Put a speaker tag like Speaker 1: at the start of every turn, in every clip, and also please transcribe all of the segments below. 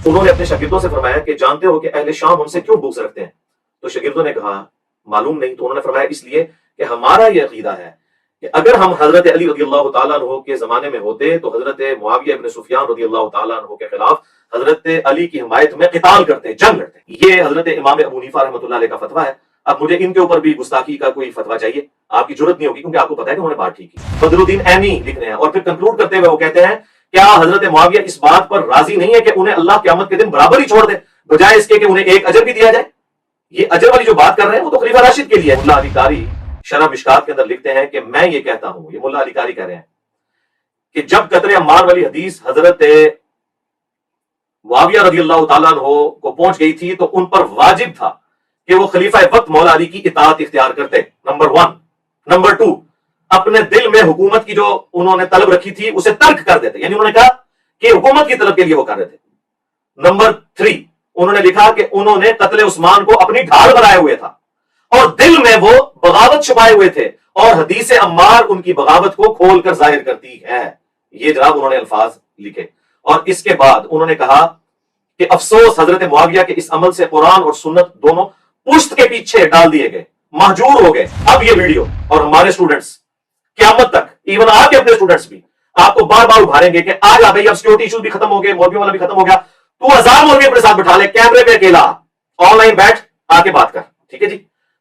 Speaker 1: انہوں نے اپنے شاگردوں سے فرمایا کہ جانتے ہو کہ اہل شام ہم سے کیوں بغض رکھتے ہیں؟ تو شاگردوں نے کہا معلوم نہیں. تو انہوں نے فرمایا اس لیے کہ ہمارا یہ عقیدہ ہے کہ اگر ہم حضرت علی رضی اللہ تعالیٰ عنہ کے زمانے میں ہوتے تو حضرت معاویہ ابن سفیان رضی اللہ تعالیٰ عنہ کے خلاف حضرت علی کی حمایت میں قتال کرتے، جنگ لڑتے. یہ حضرت امام ابو حنیفہ رحمۃ اللہ علیہ کا فتویٰ ہے. اب مجھے ان کے اوپر بھی گستاخی کا کوئی فتویٰ چاہیے، آپ کی ضرورت نہیں ہوگی کیونکہ آپ کو پتا ہے کہ انہوں نے بات ٹھیک کی. بدر الدین عینی لکھ رہے ہیں اور پھر کنکلوڈ کرتے ہوئے وہ کہتے ہیں کیا حضرت معاویہ اس بات پر راضی نہیں ہے کہ انہیں اللہ قیامت کے دن برابر ہی چھوڑ دے بجائے اس کے کہ انہیں ایک اجر بھی دیا جائے؟ یہ اجر والی جو بات کر رہے ہیں وہ تو خلیفہ راشد کے لیے. ملا علی قاری شرح مشکات کے اندر لکھتے ہیں کہ میں یہ کہتا ہوں، یہ ملا علی قاری کہہ رہے ہیں کہ جب قتل عمار والی حدیث حضرت معاویہ رضی اللہ تعالیٰ عنہ کو پہنچ گئی تھی تو ان پر واجب تھا کہ وہ خلیفہ وقت مولا علی کی اطاعت اختیار کرتے، نمبر 1. نمبر 2، اپنے دل میں حکومت کی جو انہوں نے طلب رکھی تھی اسے ترک کر دیتے، یعنی انہوں نے کہا کہ حکومت کی طلب کے لیے وہ کر رہے تھے. نمبر 3، انہوں نے لکھا کہ انہوں نے قتل عثمان کو اپنی ڈھال بنائے ہوئے تھا اور دل میں وہ بغاوت چھپائے ہوئے تھے اور حدیث عمار ان کی بغاوت کو کھول کر ظاہر کرتی ہے. یہ جناب انہوں نے الفاظ لکھے. اور اس کے بعد انہوں نے کہا کہ افسوس حضرت معاویہ کے اس عمل سے قرآن اور سنت دونوں پشت کے پیچھے ڈال دیے گئے، مہجور ہو گئے. اب یہ ویڈیو اور ہمارے اسٹوڈنٹس قیامت تک، ایون آپ کے اپنے اسٹوڈنٹس بھی آپ کو بار بار ابھاریں گے کہ آ جا بھائی، اب سیکورٹی ایشوز بھی ختم ہو گئے، مولویوں والا بھی ختم ہو گیا، تو 1000 مولوی اپنے ساتھ بٹھا لے، کیمرے پہ اکیلا آن لائن بیٹھ آ کے بات کر. ٹھیک ہے جی؟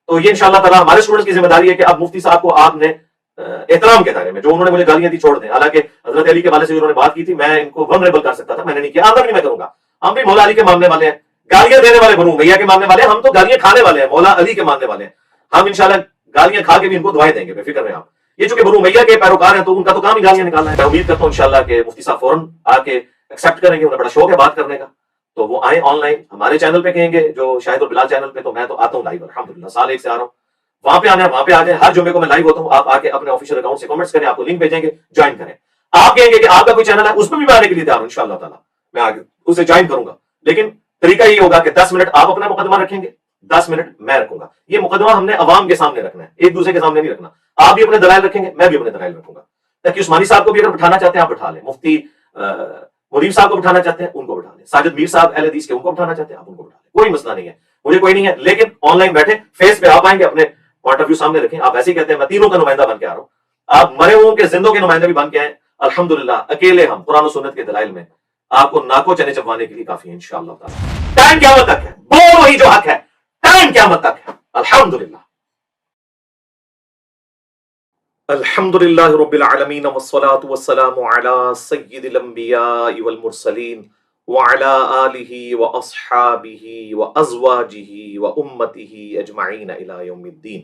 Speaker 1: تو یہ انشاءاللہ تعالیٰ ہمارے اسٹوڈنٹس کی ذمہ داری ہے کہ اب مفتی صاحب کو آپ نے احترام کے دائرے میں، جو انہوں نے مجھے گالیاں دی چھوڑ دیں. حالانکہ حضرت علی کے والے سے انہوں نے بات کی تھی، میں ان کو ونریبل کر سکتا تھا، میں نے نہیں کیا، آگے بھی نہیں میں کروں گا. ہم بھی مولا علی کے ماننے والے ہیں، گالیاں دینے والے بنوں بھیا کے ماننے والے ہیں، ہم تو گالیاں کھانے والے ہیں، مولا علی کے ماننے والے ہیں. ہم انشاءاللہ گالیاں کھا کے بھی ان کو دعائیں دیں گے، بے فکر رہیں آپ. یہ چونکہ بنو میاں کے پیروکار ہیں تو ان کا تو کام ہی گالیاں نکالنا ہے. میں امید کرتا ہوں انشاءاللہ کہ مفتی صاحب فوراً آ کے ایکسیپٹ کریں گے، انہیں بڑا شوق ہے بات کرنے کا، تو وہ آئیں آن لائن ہمارے چینل پہ کہیں گے، جو شاہد اور بلال چینل پہ. تو میں تو آتا ہوں لائیو، الحمدللہ سال 1 سے آ رہا ہوں. وہاں پہ آنا ہے وہاں پہ آ جائیں، ہر جمعے کو میں لائیو ہوتا ہوں. آپ آ کے اپنے آفیشیل اکاؤنٹ سے کمنٹس کریں، آپ کو لنک بھیجیں گے، جوائن کریں. آپ کہیں گے کہ آپ کا کوئی چینل ہے، اس میں بھی میں آنے کے لیے تیار ہوں انشاءاللہ تعالیٰ. میں آگے اسے جوائن کروں گا، لیکن طریقہ یہ ہوگا کہ 10 منٹ آپ اپنا مقدمہ رکھیں گے، 10 منٹ میں رکھوں گا. یہ مقدمہ ہم نے عوام کے سامنے رکھنا ہے، ایک دوسرے کے سامنے نہیں رکھنا. آپ بھی اپنے دلائل رکھیں گے، میں بھی اپنے دلائل رکھوں گا. تاکہ عثمانی صاحب کو بھی اگر بٹھانا چاہتے ہیں آپ بٹھا لیں، مفتی منیر صاحب کو بٹھانا چاہتے ہیں ان کو بٹھا لیں، ساجد میر صاحب اہل حدیث کے ان کو بٹھانا چاہتے ہیں آپ ان کو بٹھا لیں، کوئی مسئلہ نہیں ہے، مجھے کوئی نہیں ہے. لیکن آن لائن بیٹھے، فیس پہ آپ آئیں گے، اپنے پوائنٹ آف ویو سامنے رکھیں. آپ ایسے ہی کہتے ہیں میں تینوں کا نمائندہ بن کے آ رہا ہوں، آپ مرے ہوں کہ زندوں کے نمائندے بھی بن کے آئیں. الحمدللہ اکیلے ہم قرآن و سنت کے دلائل میں آپ کو ناکو چنے چبوانے کے لیے کافی ہے انشاءاللہ تعالی. ٹائم قیامت تک ہے، بول وہی جو حق ہے، ٹائم قیامت تک ہے. الحمدللہ الحمدللہ رب العالمین والصلاة والسلام علی سید الانبیاء والمرسلین وعلی آلہ واصحابہ وازواجہ وامتہ اجمعین الی یوم الدین.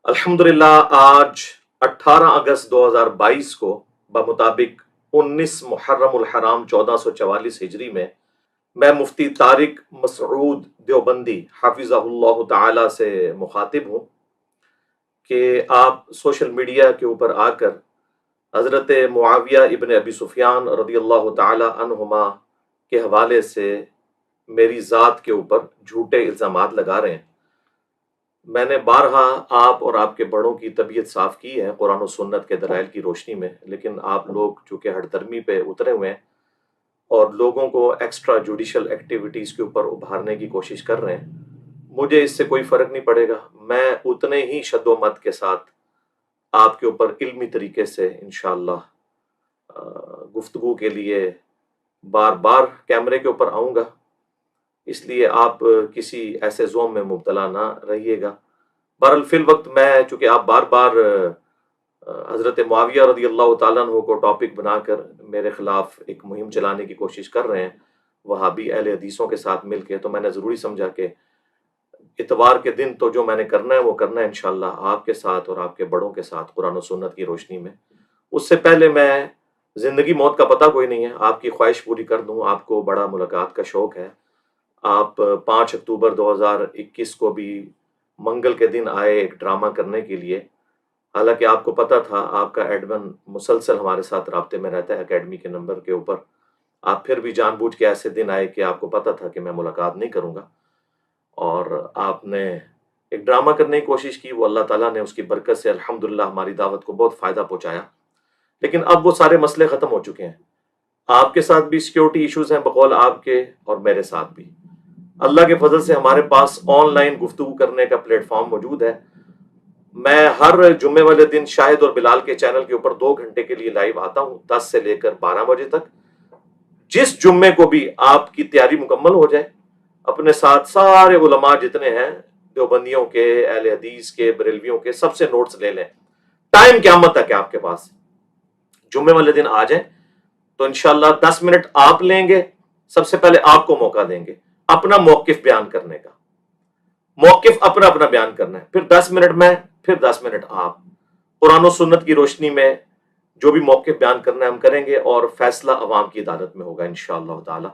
Speaker 1: الحمدللہ آج 18 اگست 2022 کو بمطابق 19 محرم الحرام 1444 ہجری میں مفتی طارق مسعود دیوبندی حفظہ اللہ تعالی سے مخاطب ہوں کہ آپ سوشل میڈیا کے اوپر آ کر حضرت معاویہ ابن ابی سفیان رضی اللہ تعالی عنہما کے حوالے سے میری ذات کے اوپر جھوٹے الزامات لگا رہے ہیں. میں نے بارہا آپ اور آپ کے بڑوں کی طبیعت صاف کی ہے قرآن و سنت کے دلائل کی روشنی میں، لیکن آپ لوگ چونکہ ہٹ درمی پہ اترے ہوئے ہیں اور لوگوں کو ایکسٹرا جوڈیشل ایکٹیویٹیز کے اوپر ابھارنے کی کوشش کر رہے ہیں. مجھے اس سے کوئی فرق نہیں پڑے گا، میں اتنے ہی شد و مت کے ساتھ آپ کے اوپر علمی طریقے سے انشاءاللہ گفتگو کے لیے بار بار کیمرے کے اوپر آؤں گا. اس لیے آپ کسی ایسے زوم میں مبتلا نہ رہیے گا. بہرحال فی الوقت میں چونکہ آپ بار بار حضرت معاویہ رضی اللہ تعالیٰ عنہ کو ٹاپک بنا کر میرے خلاف ایک مہم چلانے کی کوشش کر رہے ہیں وہابی اہل حدیثوں کے ساتھ مل کے، تو میں نے ضروری سمجھا کہ اتوار کے دن تو جو میں نے کرنا ہے وہ کرنا ہے انشاءاللہ آپ کے ساتھ اور آپ کے بڑوں کے ساتھ قرآن و سنت کی روشنی میں. اس سے پہلے میں زندگی موت کا پتہ کوئی نہیں ہے، آپ کی خواہش پوری کر دوں. آپ کو بڑا ملاقات کا شوق ہے، آپ 5 اکتوبر 2021 کو بھی منگل کے دن آئے ایک ڈرامہ کرنے کے لیے. حالانکہ آپ کو پتہ تھا، آپ کا ایڈمن مسلسل ہمارے ساتھ رابطے میں رہتا ہے اکیڈمی کے نمبر کے اوپر. آپ پھر بھی جان بوجھ کے ایسے دن آئے کہ آپ کو پتہ تھا کہ میں ملاقات نہیں کروں گا، اور آپ نے ایک ڈرامہ کرنے کی کوشش کی. وہ اللہ تعالیٰ نے اس کی برکت سے الحمدللہ ہماری دعوت کو بہت فائدہ پہنچایا. لیکن اب وہ سارے مسئلے ختم ہو چکے ہیں. آپ کے ساتھ بھی سیکیورٹی ایشوز ہیں بقول آپ کے، اور میرے ساتھ بھی۔ اللہ کے فضل سے ہمارے پاس آن لائن گفتگو کرنے کا پلیٹ فارم موجود ہے۔ میں ہر جمعے والے دن شاہد اور بلال کے چینل کے اوپر 2 گھنٹے کے لیے لائیو آتا ہوں، 10 سے لے کر 12 بجے تک۔ جس جمعے کو بھی آپ کی تیاری مکمل ہو جائے، اپنے ساتھ سارے علماء جتنے ہیں، دیوبندیوں کے، اہل حدیث کے، بریلویوں کے، سب سے نوٹس لے لیں۔ ٹائم قیامت تک ہے آپ کے پاس، جمعے والے دن آ جائیں تو انشاءاللہ 10 منٹ آپ لیں گے۔ سب سے پہلے آپ کو موقع دیں گے اپنا موقف بیان کرنے کا، موقف اپنا اپنا بیان کرنا ہے، پھر 10 منٹ میں، پھر 10 منٹ آپ، قرآن و سنت کی روشنی میں جو بھی موقف بیان کرنا ہے ہم کریں گے، اور فیصلہ عوام کی عدالت میں ہوگا انشاءاللہ تعالی۔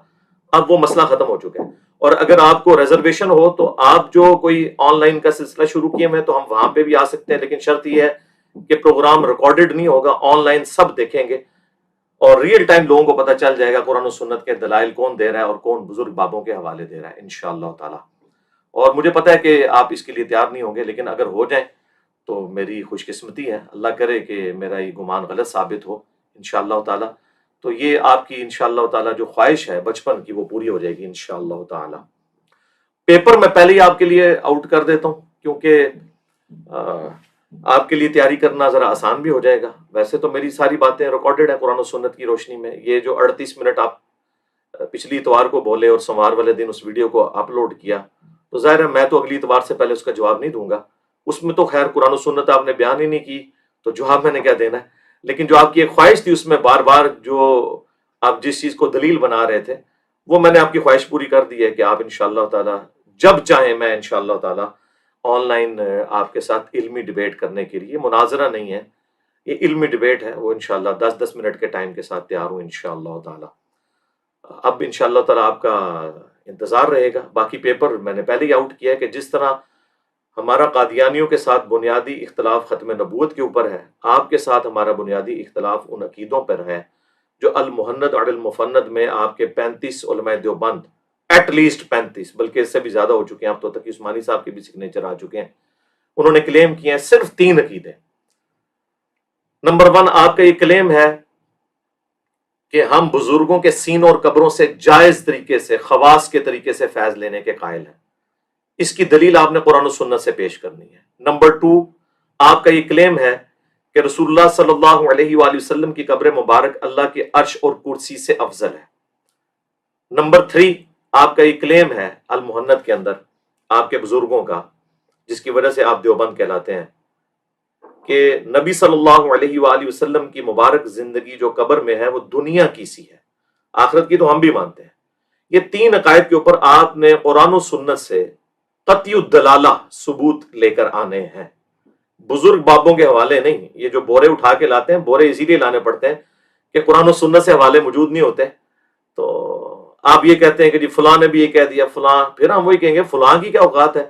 Speaker 1: اب وہ مسئلہ ختم ہو چکا ہے، اور اگر آپ کو ریزرویشن ہو تو آپ جو کوئی آن لائن کا سلسلہ شروع کیے ہوئے تو ہم وہاں پہ بھی آ سکتے ہیں، لیکن شرط یہ ہے کہ پروگرام ریکارڈڈ نہیں ہوگا، آن لائن سب دیکھیں گے اور ریئل ٹائم لوگوں کو پتہ چل جائے گا قرآن و سنت کے دلائل کون دے رہا ہے اور کون بزرگ بابوں کے حوالے دے رہا ہے انشاءاللہ تعالی۔ اور مجھے پتہ ہے کہ آپ اس کے لیے تیار نہیں ہوں گے، لیکن اگر ہو جائیں تو میری خوش قسمتی ہے، اللہ کرے کہ میرا یہ گمان غلط ثابت ہو انشاءاللہ تعالی، تو یہ آپ کی انشاءاللہ تعالی جو خواہش ہے بچپن کی وہ پوری ہو جائے گی انشاءاللہ تعالی۔ پیپر میں پہلے ہی آپ کے لیے آؤٹ کر دیتا ہوں، کیونکہ آپ کے لیے تیاری کرنا ذرا آسان بھی ہو جائے گا۔ ویسے تو میری ساری باتیں ریکارڈڈ ہیں قرآن و سنت کی روشنی میں، یہ جو 38 منٹ آپ پچھلی اتوار کو بولے اور سوموار والے دن اس ویڈیو کو اپلوڈ کیا، تو ظاہر ہے میں تو اگلی اتوار سے پہلے اس کا جواب نہیں دوں گا، اس میں تو خیر قرآن و سنت آپ نے بیان ہی نہیں کی تو جواب میں نے کیا دینا ہے، لیکن جو آپ کی ایک خواہش تھی اس میں بار بار جو آپ جس چیز کو دلیل بنا رہے تھے، وہ میں نے آپ کی خواہش پوری کر دی ہے کہ آپ انشاءاللہ تعالی جب چاہیں، میں انشاءاللہ تعالی آن لائن آپ کے ساتھ علمی ڈیبیٹ کرنے کے لیے، مناظرہ نہیں ہے یہ، علمی ڈیبیٹ ہے، وہ انشاءاللہ 10-10 منٹ کے ٹائم کے ساتھ تیار ہوں انشاءاللہ تعالی۔ اب انشاءاللہ تعالی آپ کا انتظار رہے گا۔ باقی پیپر میں نے پہلے ہی آؤٹ کیا ہے کہ جس طرح ہمارا قادیانیوں کے ساتھ بنیادی اختلاف ختم نبوت کے اوپر ہے، آپ کے ساتھ ہمارا بنیادی اختلاف ان عقیدوں پر ہے جو المحند اور المفند میں آپ کے 35 علماء دیوبند، ایٹ لیسٹ 35 بلکہ اس سے بھی زیادہ ہو چکے ہیں، اب تو تقی عثمانی صاحب کے بھی سگنیچر آ چکے ہیں، انہوں نے کلیم کیے ہیں صرف 3 عقیدے۔ نمبر 1 آپ کا یہ کلیم ہے کہ ہم بزرگوں کے سینوں اور قبروں سے جائز طریقے سے، خواص کے طریقے سے فیض لینے کے قائل ہیں، اس کی دلیل آپ نے قرآن و سنت سے پیش کرنی ہے۔ نمبر 2 آپ کا یہ کلیم ہے کہ رسول اللہ صلی اللہ علیہ وآلہ وسلم کی قبر مبارک اللہ کے عرش اور کرسی سے افضل ہے۔ نمبر 3 آپ کا یہ کلیم ہے المحند کے اندر آپ کے بزرگوں کا، جس کی وجہ سے آپ دیوبند کہلاتے ہیں، کہ نبی صلی اللہ علیہ وآلہ وسلم کی مبارک زندگی جو قبر میں ہے وہ دنیا کی سی ہے، آخرت کی تو ہم بھی مانتے ہیں۔ یہ 3 عقائد کے اوپر آپ نے قرآن و سنت سے قطعی الدلالہ ثبوت لے کر آنے ہیں، بزرگ بابوں کے حوالے نہیں۔ یہ جو بورے اٹھا کے لاتے ہیں، بورے اسی لیے لانے پڑتے ہیں کہ قرآن و سنت سے حوالے موجود نہیں ہوتے، تو آپ یہ کہتے ہیں کہ جی فلاں نے بھی یہ کہہ دیا فلاں، پھر ہم وہی کہیں گے فلاں کی کیا اوقات ہے؟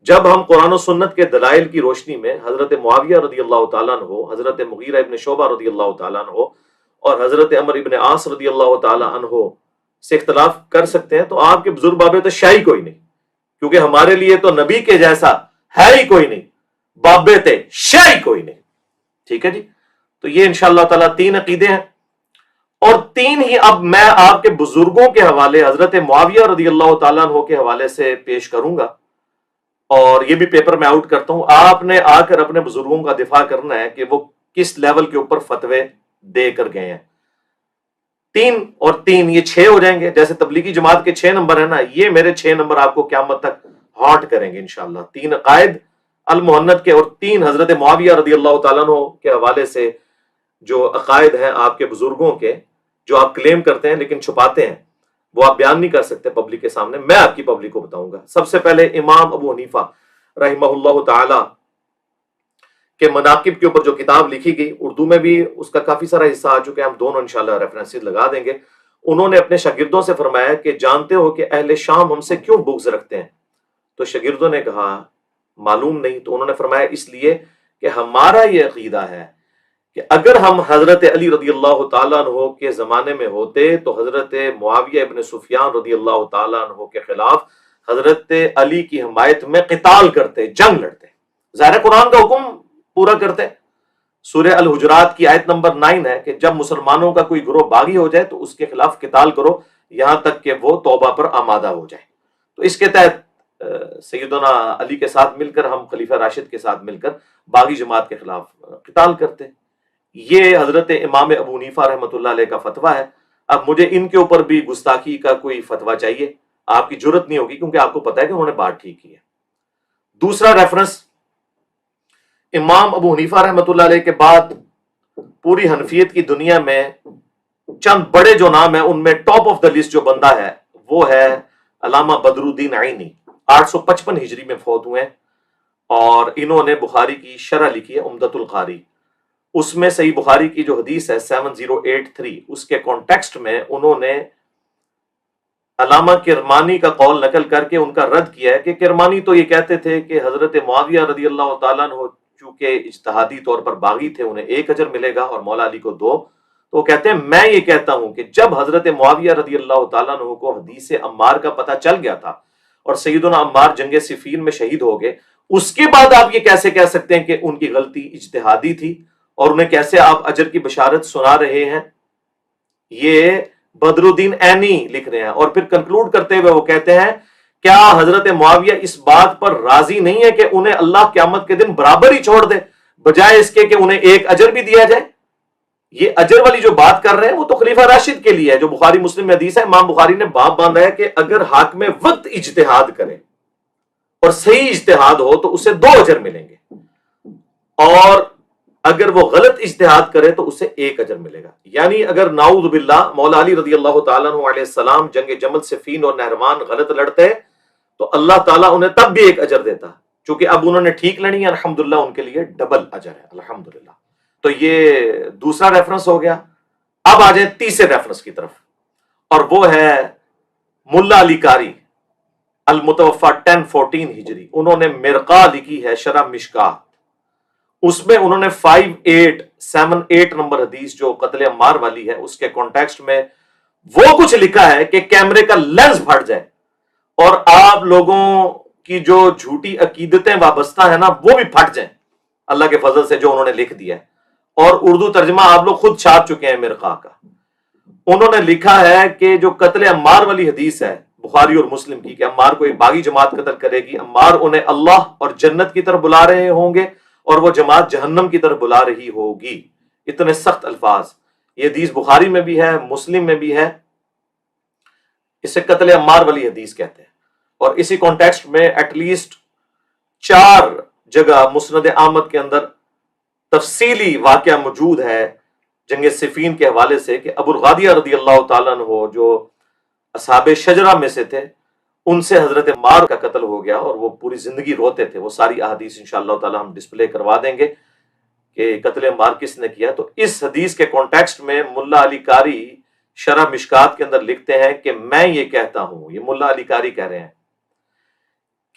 Speaker 1: جب ہم قرآن و سنت کے دلائل کی روشنی میں حضرت معاویہ رضی اللہ تعالیٰ عنہ، حضرت مغیرہ ابن شعبہ رضی اللہ تعالیٰ عنہ اور حضرت عمر ابن عاص رضی اللہ تعالیٰ عنہ سے اختلاف کر سکتے ہیں، تو آپ کے بزرگ بابے تو شاہی کوئی نہیں، کیونکہ ہمارے لیے تو نبی کے جیسا ہے ہی کوئی نہیں، بابے تھے شاہی کوئی نہیں۔ ٹھیک ہے جی، تو یہ انشاءاللہ تعالیٰ 3 عقیدے ہیں، اور 3 ہی اب میں آپ کے بزرگوں کے حوالے حضرت معاویہ رضی اللہ تعالیٰ عنہ کے حوالے سے پیش کروں گا، اور یہ بھی پیپر میں آؤٹ کرتا ہوں۔ آپ نے آ کر اپنے بزرگوں کا دفاع کرنا ہے کہ وہ کس لیول کے اوپر فتوے دے کر گئے ہیں۔ 3 اور 3 یہ 6 ہو جائیں گے، جیسے تبلیغی جماعت کے 6 نمبر ہیں نا، یہ میرے 6 نمبر آپ کو قیامت تک ہانٹ کریں گے انشاءاللہ۔ 3 عقائد المحند کے اور 3 حضرت معاویہ رضی اللہ تعالیٰ عنہ کے حوالے سے جو عقائد ہیں آپ کے بزرگوں کے، جو آپ کلیم کرتے ہیں لیکن چھپاتے ہیں، وہ آپ بیان نہیں کر سکتے پبلک کے سامنے، میں آپ کی پبلک کو بتاؤں گا۔ سب سے پہلے امام ابو حنیفہ رحمہ اللہ تعالی کے مناقب کے اوپر جو کتاب لکھی گئی، اردو میں بھی اس کا کافی سارا حصہ آ چکا ہے، ہم دونوں انشاءاللہ ریفرنسز لگا دیں گے۔ انہوں نے اپنے شاگردوں سے فرمایا کہ جانتے ہو کہ اہل شام ہم سے کیوں بغض رکھتے ہیں؟ تو شاگردوں نے کہا معلوم نہیں، تو انہوں نے فرمایا اس لیے کہ ہمارا یہ عقیدہ ہے کہ اگر ہم حضرت علی رضی اللہ تعالیٰ عنہ کے زمانے میں ہوتے تو حضرت معاویہ ابن سفیان رضی اللہ تعالیٰ عنہ کے خلاف حضرت علی کی حمایت میں قتال کرتے، جنگ لڑتے، ظاہر قرآن کا حکم پورا کرتے، سورہ الحجرات کی آیت نمبر 9 ہے کہ جب مسلمانوں کا کوئی گروہ باغی ہو جائے تو اس کے خلاف قتال کرو یہاں تک کہ وہ توبہ پر آمادہ ہو جائے. تو اس کے تحت سیدنا علی کے ساتھ مل کر ہم خلیفہ راشد کے ساتھ مل کر باغی جماعت کے خلاف قتال کرتے. یہ حضرت امام ابو حنیفہ رحمۃ اللہ علیہ کا فتویٰ ہے. اب مجھے ان کے اوپر بھی گستاخی کا کوئی فتویٰ چاہیے، آپ کی جرت نہیں ہوگی کیونکہ آپ کو پتا ہے کہ انہوں نے بات ٹھیک کی ہے. دوسرا ریفرنس، امام ابو حنیفہ رحمۃ اللہ علیہ کے بعد پوری حنفیت کی دنیا میں چند بڑے جو نام ہیں ان میں ٹاپ آف دا لسٹ جو بندہ ہے وہ ہے علامہ بدر الدین عینی. 855 ہجری میں فوت ہوئے ہیں اور انہوں نے بخاری کی شرح لکھی ہے عمدۃ القاری. اس میں صحیح بخاری کی جو حدیث ہے 7083 اس کے کانٹیکسٹ میں انہوں نے علامہ کرمانی کا قول نقل کر کے ان کا رد کیا ہے کہ کرمانی تو یہ کہتے تھے کہ حضرت معاویہ رضی اللہ تعالیٰ عنہ چونکہ اجتہادی طور پر باغی تھے انہیں 1 اجر ملے گا اور مولا علی کو 2. تو وہ کہتے ہیں میں یہ کہتا ہوں کہ جب حضرت معاویہ رضی اللہ تعالیٰ عنہ کو حدیث عمار کا پتہ چل گیا تھا اور سیدنا عمار جنگ صفین میں شہید ہو گئے، اس کے بعد آپ یہ کیسے کہہ سکتے ہیں کہ ان کی غلطی اجتہادی تھی اور انہیں کیسے آپ اجر کی بشارت سنا رہے ہیں؟ یہ بدر الدین عینی لکھ رہے ہیں. اور پھر کنکلوڈ کرتے ہوئے وہ کہتے ہیں کیا حضرت معاویہ اس بات پر راضی نہیں ہے کہ انہیں اللہ قیامت کے دن برابر ہی چھوڑ دے بجائے اس کے کہ انہیں 1 اجر بھی دیا جائے؟ یہ اجر والی جو بات کر رہے ہیں وہ تو خلیفہ راشد کے لیے ہے جو بخاری مسلم میں حدیث ہے. امام بخاری نے باب باندھا ہے کہ اگر حاکم وقت اجتہاد کرے اور صحیح اجتہاد ہو تو اسے 2 اجر ملیں گے اور اگر وہ غلط اجتہاد کرے تو اسے 1 اجر ملے گا. یعنی اگر نعوذ باللہ مولا علی رضی اللہ تعالیٰ عنہ علیہ السلام جنگ جمل صفین اور نہروان غلط لڑتے تو اللہ تعالیٰ انہیں تب بھی 1 اجر دیتا، چونکہ اب انہوں نے ٹھیک لڑی ہے الحمدللہ ان کے لیے ڈبل اجر ہے الحمدللہ. تو یہ دوسرا ریفرنس ہو گیا. اب آ جائیں تیسرے ریفرنس کی طرف اور وہ ہے ملا علی قاری المتوفا 1014 ہجری. انہوں نے مرقہ لکھی ہے شرح مشکات. اس میں انہوں نے 5878 نمبر حدیث جو قتل عمار والی ہے اس کے کانٹیکسٹ میں وہ کچھ لکھا ہے کہ کیمرے کا لینس پھٹ جائے اور آپ لوگوں کی جو جھوٹی عقیدتیں وابستہ ہیں نا وہ بھی پھٹ جائیں اللہ کے فضل سے جو انہوں نے لکھ دیا ہے. اور اردو ترجمہ آپ لوگ خود چھاپ چکے ہیں مرقہ کا. انہوں نے لکھا ہے کہ جو قتل عمار والی حدیث ہے بخاری اور مسلم کی کہ عمار کو ایک باغی جماعت قتل کرے گی، عمار انہیں اللہ اور جنت کی طرف بلا رہے ہوں گے اور وہ جماعت جہنم کی طرف بلا رہی ہوگی. اتنے سخت الفاظ. یہ حدیث بخاری میں بھی ہے مسلم میں بھی ہے. اسے قتل عمار والی حدیث کہتے ہیں. اور اسی کانٹیکسٹ میں ایٹ لیسٹ 4 جگہ مسند احمد کے اندر تفصیلی واقعہ موجود ہے جنگ صفین کے حوالے سے کہ ابو الغادیہ رضی اللہ تعالیٰ عنہ جو اصحاب شجرہ میں سے تھے ان سے حضرت عمار کا قتل ہو گیا اور وہ پوری زندگی روتے تھے. وہ ساری احادیث انشاءاللہ تعالی ہم ڈسپلے کروا دیں گے کہ قتل عمار کس نے کیا. تو اس حدیث کے کانٹیکسٹ میں ملا علی قاری شرح مشکات کے اندر لکھتے ہیں کہ میں یہ کہتا ہوں، یہ ملا علی قاری کہہ رہے ہیں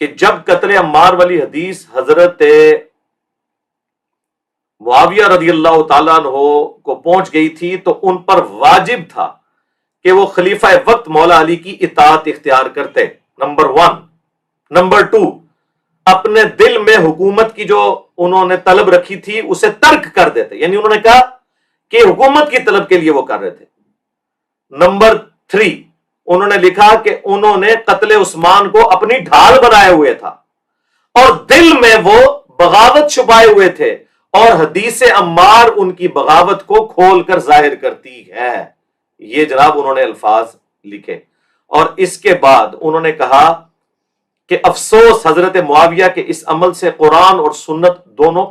Speaker 1: کہ جب قتل عمار والی حدیث حضرت معاویہ رضی اللہ تعالیٰ عنہ کو پہنچ گئی تھی تو ان پر واجب تھا کہ وہ خلیفہ وقت مولا علی کی اطاعت اختیار کرتے. نمبر 1. نمبر 2، اپنے دل میں حکومت کی جو انہوں نے طلب رکھی تھی اسے ترک کر دیتے. یعنی انہوں نے کہا کہ حکومت کی طلب کے لیے وہ کر رہے تھے. نمبر 3، انہوں نے لکھا کہ انہوں نے قتل عثمان کو اپنی ڈھال بنائے ہوئے تھا اور دل میں وہ بغاوت چھپائے ہوئے تھے اور حدیث عمار ان کی بغاوت کو کھول کر ظاہر کرتی ہے. یہ جناب انہوں نے الفاظ لکھے. اور اس کے بعد انہوں نے کہا کہ افسوس حضرت معاویہ کے اس عمل سے قرآن اور سنت دونوں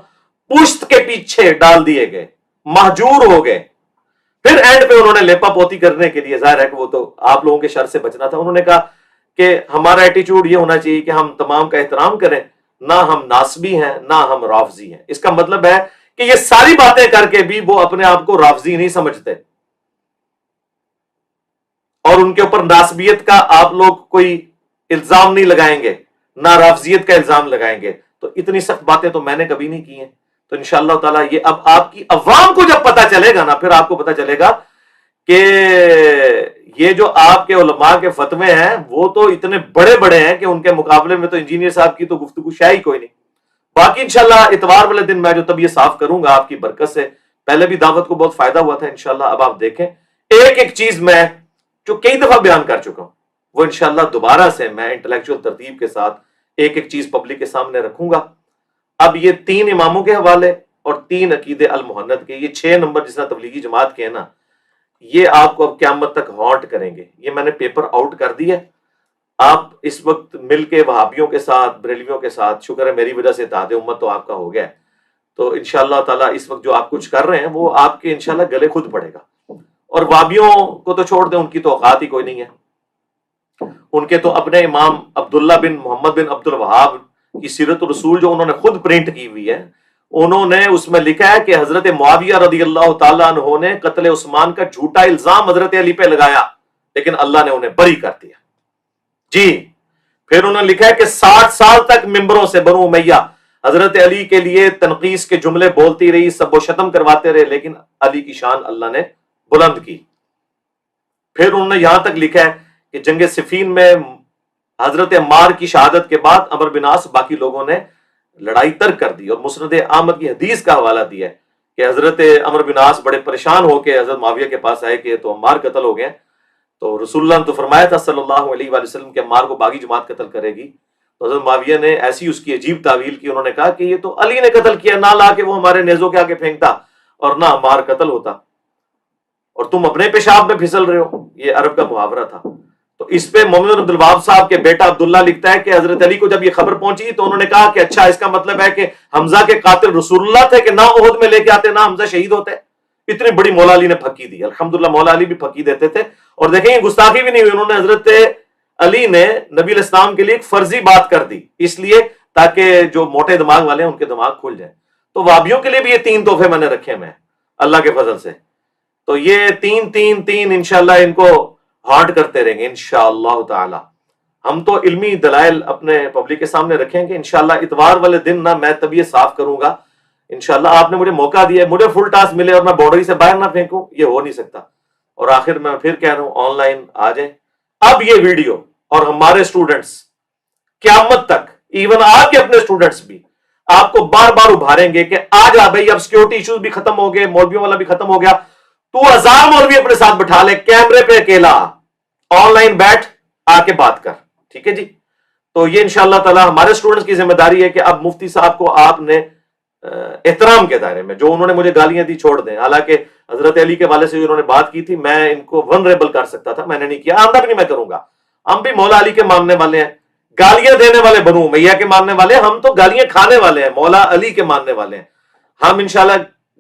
Speaker 1: پشت کے پیچھے ڈال دیے گئے، مہجور ہو گئے. پھر اینڈ پہ انہوں نے لیپا پوتی کرنے کے لیے، ظاہر ہے کہ وہ تو آپ لوگوں کے شر سے بچنا تھا، انہوں نے کہا کہ ہمارا ایٹیچیوڈ یہ ہونا چاہیے کہ ہم تمام کا احترام کریں، نہ ہم ناسبی ہیں نہ ہم رافضی ہیں. اس کا مطلب ہے کہ یہ ساری باتیں کر کے بھی وہ اپنے آپ کو رافضی نہیں سمجھتے اور ان کے اوپر ناسبیت کا آپ لوگ کوئی الزام نہیں لگائیں گے، نہ رافضیت کا الزام لگائیں گے. تو اتنی سخت باتیں تو میں نے کبھی نہیں کی ہیں. تو انشاءاللہ تعالیٰ یہ اب آپ کی عوام کو جب پتا چلے گا نا، پھر آپ کو پتا چلے گا کہ یہ جو آپ کے علماء کے فتوے ہیں وہ تو اتنے بڑے بڑے ہیں کہ ان کے مقابلے میں تو انجینئر صاحب کی تو گفتگو شاہی کوئی نہیں. باقی انشاءاللہ اتوار والے دن میں جو طبیعت صاف کروں گا آپ کی برکت سے، پہلے بھی دعوت کو بہت فائدہ ہوا تھا انشاءاللہ، اب آپ دیکھیں ایک ایک چیز میں جو کئی دفعہ بیان کر چکا ہوں وہ انشاءاللہ دوبارہ سے میں انٹلیکچوئل ترتیب کے ساتھ ایک ایک چیز پبلک کے سامنے رکھوں گا۔ اب یہ 3 اماموں کے حوالے اور 3 عقیدے المحنت کے، یہ 6 نمبر جس طرح تبلیغی جماعت کے ہیں نا، یہ آپ کو اب قیامت تک ہانٹ کریں گے۔ یہ میں نے پیپر آؤٹ کر دیا، آپ اس وقت مل کے وہابیوں کے ساتھ، بریلویوں کے ساتھ، شکر ہے میری وجہ سے اتحاد امت تو آپ کا ہو گیا ہے، تو انشاءاللہ تعالیٰ اس وقت جو آپ کچھ کر رہے ہیں وہ آپ کے انشاءاللہ گلے خود پڑے گا۔ اور وہابیوں کو تو چھوڑ دیں، ان کی تو اوقات ہی کوئی نہیں ہے، ان کے تو اپنے امام عبداللہ بن محمد بن عبد الوہاب کی سیرت الرسول جو انہوں نے خود پرنٹ کی ہوئی ہے، انہوں نے اس میں لکھا ہے کہ حضرت معاویہ رضی اللہ تعالیٰ عنہ نے قتل عثمان کا جھوٹا الزام حضرت علی پہ لگایا، لیکن اللہ نے انہیں بری کر دیا۔ جی، پھر انہوں نے لکھا ہے کہ 60 سال تک ممبروں سے بنو امیہ حضرت علی کے لیے تنقیص کے جملے بولتی رہی، سب و شتم کرواتے رہے، لیکن علی کی شان اللہ نے بلند کی۔ پھر انہوں نے یہاں تک لکھا ہے کہ جنگ صفین میں حضرت عمار کی شہادت کے بعد عمر بن عاص باقی لوگوں نے لڑائی ترک کر دی، اور مسند احمد کی حدیث کا حوالہ دیا ہے کہ حضرت عمر بن عاص بڑے پریشان ہو کے حضرت معاویہ کے پاس آئے کہ تو عمار قتل ہو گئے، تو رسول اللہ نے تو فرمایا تھا صلی اللہ علیہ وآلہ وسلم کہ عمار کو باغی جماعت قتل کرے گی، تو حضرت معاویہ نے ایسی اس کی عجیب تعویل کی، انہوں نے کہا کہ یہ تو علی نے قتل کیا، نہ لا کے وہ ہمارے نیزوں کے آگے پھینکتا اور نہ عمار قتل ہوتا، اور تم اپنے پیشاب میں پھسل رہے ہو۔ یہ عرب کا محاورہ تھا۔ تو اس پہ محمد عبد الوہاب صاحب کے بیٹا عبداللہ لکھتا ہے کہ حضرت علی کو جب یہ خبر پہنچی تو انہوں نے کہا کہ اچھا اس کا مطلب ہے کہ حمزہ کے قاتل رسول اللہ تھے کہ نہ احد میں لے کے آتے نہ حمزہ شہید ہوتے۔ اتنی بڑی مولا علی نے پھکی دی، الحمدللہ مولا علی بھی پھکی دیتے تھے۔ اور دیکھیں یہ گستاخی بھی نہیں ہوئی، انہوں نے حضرت علی نے نبی علیہ السلام کے لیے ایک فرضی بات کر دی، اس لیے تاکہ جو موٹے دماغ والے ہیں ان کے دماغ کھل جائیں۔ تو وہابیوں کے لیے بھی یہ 3 تحفے میں نے رکھے میں اللہ کے فضل سے، تو یہ 3 انشاءاللہ ان کو ہارڈ کرتے رہیں گے انشاءاللہ تعالی۔ ہم تو علمی دلائل اپنے پبلک کے سامنے رکھیں گے انشاءاللہ۔ اتوار والے دن نہ میں طبیعت صاف کروں گا انشاءاللہ، آپ نے مجھے موقع دیا، مجھے فل ٹاسک ملے اور میں باؤنڈری سے باہر نہ پھینکوں، یہ ہو نہیں سکتا۔ اور آخر میں پھر کہہ رہا ہوں آن لائن آ جائیں۔ اب یہ ویڈیو اور ہمارے سٹوڈنٹس قیامت تک، ایون آپ کے اپنے سٹوڈنٹس بھی آپ کو بار بار ابھاریں گے کہ آ جا بھائی، اب سیکورٹی ایشوز بھی ختم ہو گئے، مولویوں والا بھی ختم ہو گیا، تو 1000 مولوی اپنے ساتھ بٹھا لے، کیمرے پہ اکیلا آن لائن بیٹھ آ کے بات کر، ٹھیک ہے جی۔ تو یہ انشاءاللہ تعالی ہمارے سٹوڈنٹس کی ذمہ داری ہے کہ اب مفتی صاحب کو آپ نے احترام کے دائرے میں، جو انہوں نے مجھے گالیاں دی چھوڑ دیں، حالانکہ حضرت علی کے والے سے انہوں نے بات کی تھی، میں ان کو ونریبل کر سکتا تھا، میں نے نہیں کیا، آمدہ بھی نہیں میں کروں گا۔ ہم بھی مولا علی کے ماننے والے ہیں، گالیاں دینے والے بنو امیہ کے ماننے والے ہیں، ہم تو گالیاں کھانے والے ہیں، مولا علی کے ماننے والے ہیں۔ ہم انشاءاللہ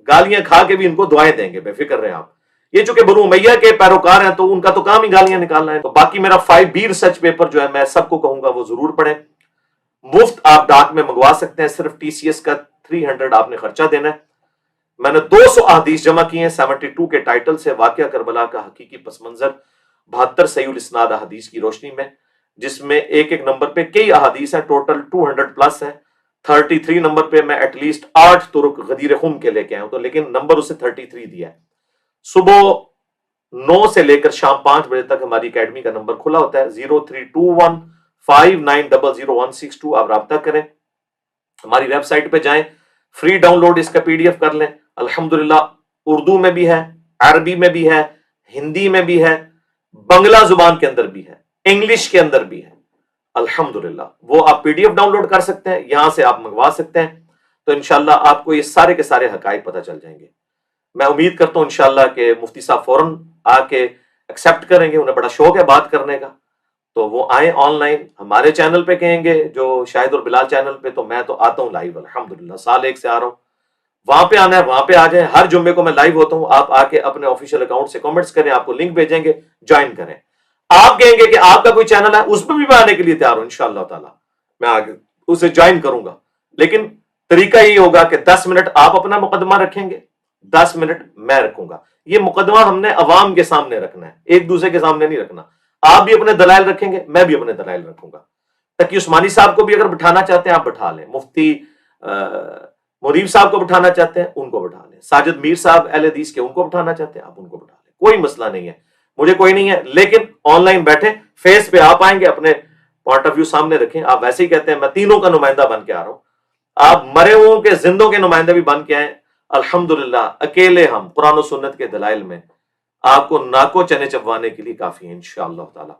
Speaker 1: گالیاں کھا کے بھی ان کو دعائیں دیں گے، بے فکر رہیں آپ۔ یہ چونکہ بنو امیہ کے پیروکار ہیں تو ان کا تو کام ہی گالیاں نکالنا ہے۔ تو باقی میرا 5B ریسرچ پیپر جو ہے میں سب کو کہوں گا وہ ضرور پڑھیں، مفت آپ ڈاک میں منگوا سکتے ہیں، صرف TCS کا 300 آپ نے خرچہ دینا ہے۔ میں نے 200 احادیث جمع کی ہیں 72 کے ٹائٹل سے، واقعہ کربلا کا حقیقی پس منظر، 72 صحیح الاسناد احادیث کی روشنی میں، جس میں ایک ایک نمبر پہ کئی احادیث ہیں، ٹوٹل 200 پلس ہیں۔ 33 نمبر پہ میں ایٹ لیسٹ 8 طرق غدیر خم کے لے کے آیا ہوں، تو لیکن نمبر اسے 33 دیا ہے۔ صبح 9 سے لے کر شام 5 بجے تک ہماری اکیڈمی کا نمبر کھلا ہوتا ہے، 032159000162۔ آپ رابطہ کریں، ہماری ویب سائٹ پہ جائیں، فری ڈاؤن لوڈ اس کا PDF کر لیں۔ الحمدللہ اردو میں بھی ہے، عربی میں بھی ہے، ہندی میں بھی ہے، بنگلہ زبان کے اندر بھی ہے، انگلش کے اندر بھی ہے، الحمدللہ۔ وہ آپ PDF ڈاؤن لوڈ کر سکتے ہیں، یہاں سے آپ منگوا سکتے ہیں، تو انشاءاللہ آپ کو یہ سارے کے سارے حقائق پتہ چل جائیں گے۔ میں امید کرتا ہوں انشاءاللہ کہ مفتی صاحب فوراً آ کے ایکسیپٹ کریں گے، انہیں بڑا شوق ہے بات کرنے کا، تو وہ آئیں آن لائن ہمارے چینل پہ، کہیں گے جو شاہد اور بلال چینل پہ، تو میں تو آتا ہوں لائیو، الحمدللہ سال 1 سے آ رہا ہوں، وہاں پہ آنا ہے وہاں پہ آ جائیں، ہر جمعے کو میں لائیو ہوتا ہوں، آپ آ کے اپنے آفیشیل اکاؤنٹ سے کامنٹس کریں، آپ کو لنک بھیجیں گے، جوائن کریں۔ آپ کہیں گے کہ آپ کا کوئی چینل ہے، اس پہ بھی میں آنے کے لیے تیار ہوں انشاءاللہ تعالی، میں آگے اسے جوائن کروں گا، لیکن طریقہ یہ ہوگا کہ 10 منٹ آپ اپنا مقدمہ رکھیں گے، 10 منٹ میں رکھوں گا۔ یہ مقدمہ ہم نے عوام کے سامنے رکھنا ہے، ایک دوسرے کے سامنے نہیں رکھنا۔ آپ بھی اپنے دلائل رکھیں گے، میں بھی اپنے دلائل رکھوں گا۔ تقی عثمانی صاحب کو بھی اگر بٹھانا چاہتے ہیں آپ بٹھا لیں، مفتی مریب صاحب کو بٹھانا چاہتے ہیں ان کو بٹھا لیں، ساجد میر صاحب اہل حدیث کے ان کو بٹھانا چاہتے ہیں آپ ان کو بٹھا لیں، کوئی مسئلہ نہیں ہے، مجھے کوئی نہیں ہے، لیکن آن لائن بیٹھیں، فیس پہ آپ آئیں گے، اپنے پوائنٹ آف ویو سامنے رکھیں۔ آپ ویسے ہی کہتے ہیں میں تینوں کا نمائندہ بن کے آ رہا ہوں، آپ مرے ہوں کے زندوں کے نمائندے بھی بن کے آئے، الحمدللہ اکیلے ہم قرآن و سنت کے دلائل میں آپ کو ناکو چنے چبوانے کے لیے کافی ہیں انشاءاللہ تعالی۔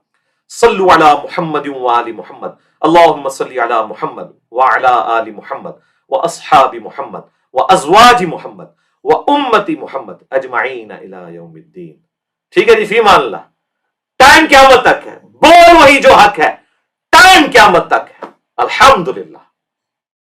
Speaker 1: صلو علی محمد وآل محمد، اللہم صلی علی محمد وعلی آل محمد واصحاب محمد وازواج محمد وامتی محمد اجمعین الی یوم الدین۔ ٹھیک ہے جی، فی امان اللہ۔ ٹائم قیامت تک ہے، بول وہی جو حق ہے، ٹائم قیامت تک ہے، الحمدللہ۔